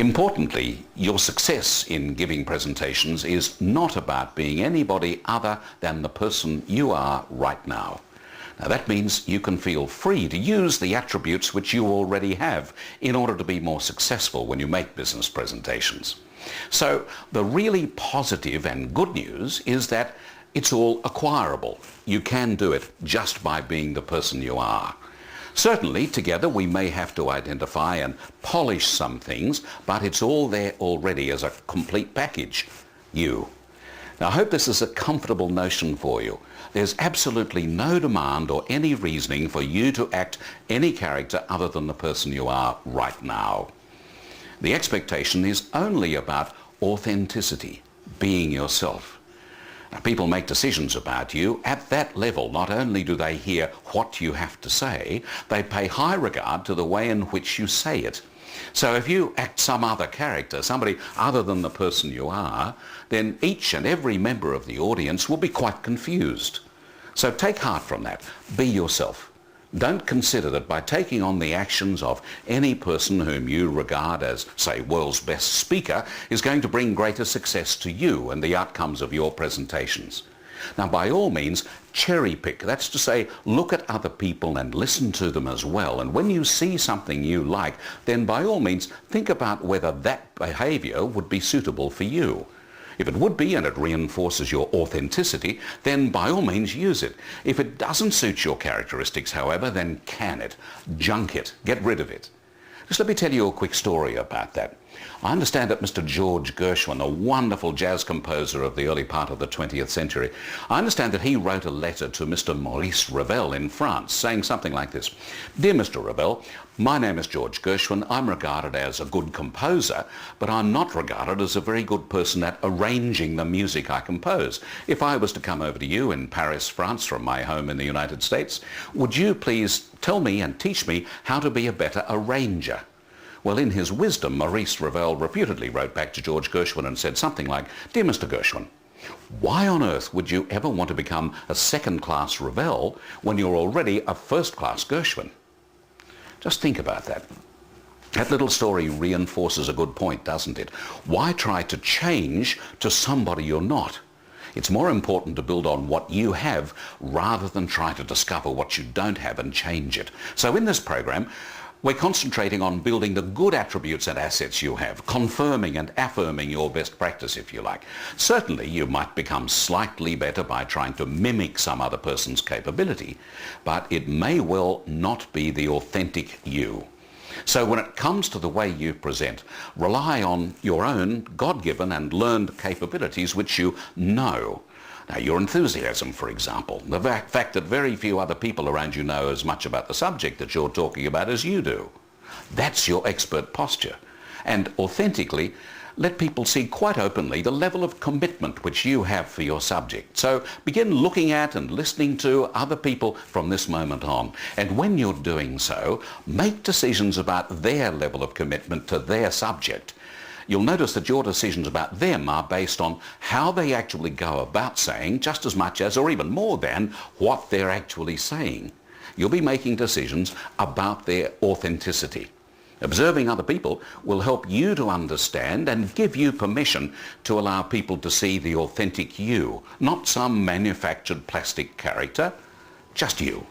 Importantly, your success in giving presentations is not about being anybody other than the person you are right now. Now that means you can feel free to use the attributes which you already have in order to be more successful when you make business presentations. So the really positive and good news is that it's all acquirable. You can do it just by being the person you are. Certainly, together we may have to identify and polish some things, but it's all there already as a complete package. You. Now, I hope this is a comfortable notion for you. There's absolutely no demand or any reasoning for you to act any character other than the person you are right now. The expectation is only about authenticity, being yourself. Now, people make decisions about you at that level. Not only do they hear what you have to say, they pay high regard to the way in which you say it. So if you act some other character, somebody other than the person you are, then each and every member of the audience will be quite confused. So take heart from that. Be yourself. Don't consider that by taking on the actions of any person whom you regard as, say, world's best speaker is going to bring greater success to you and the outcomes of your presentations. Now, by all means, cherry pick. That's to say, look at other people and listen to them as well. And when you see something you like, then by all means, think about whether that behavior would be suitable for you. If it would be and it reinforces your authenticity, then by all means use it. If it doesn't suit your characteristics, however, then can it, junk it, get rid of it. Just let me tell you a quick story about that. I understand that Mr. George Gershwin, a wonderful jazz composer of the early part of the 20th century, I understand that he wrote a letter to Mr. Maurice Ravel in France saying something like this. Dear Mr. Ravel, my name is George Gershwin. I'm regarded as a good composer, but I'm not regarded as a very good person at arranging the music I compose. If I was to come over to you in Paris, France, from my home in the United States, would you please tell me and teach me how to be a better arranger? Well, in his wisdom, Maurice Ravel reputedly wrote back to George Gershwin and said something like, Dear Mr. Gershwin, why on earth would you ever want to become a second-class Ravel when you're already a first-class Gershwin? Just think about that. That little story reinforces a good point, doesn't it? Why try to change to somebody you're not? It's more important to build on what you have rather than try to discover what you don't have and change it. So in this program, we're concentrating on building the good attributes and assets you have, confirming and affirming your best practice, if you like. Certainly, you might become slightly better by trying to mimic some other person's capability, but it may well not be the authentic you. So when it comes to the way you present, rely on your own God-given and learned capabilities which you know. Now, your enthusiasm, for example, the fact that very few other people around you know as much about the subject that you're talking about as you do. That's your expert posture. And authentically, let people see quite openly the level of commitment which you have for your subject. So begin looking at and listening to other people from this moment on. And when you're doing so, make decisions about their level of commitment to their subject. You'll notice that your decisions about them are based on how they actually go about saying just as much as, or even more than, what they're actually saying. You'll be making decisions about their authenticity. Observing other people will help you to understand and give you permission to allow people to see the authentic you, not some manufactured plastic character, just you.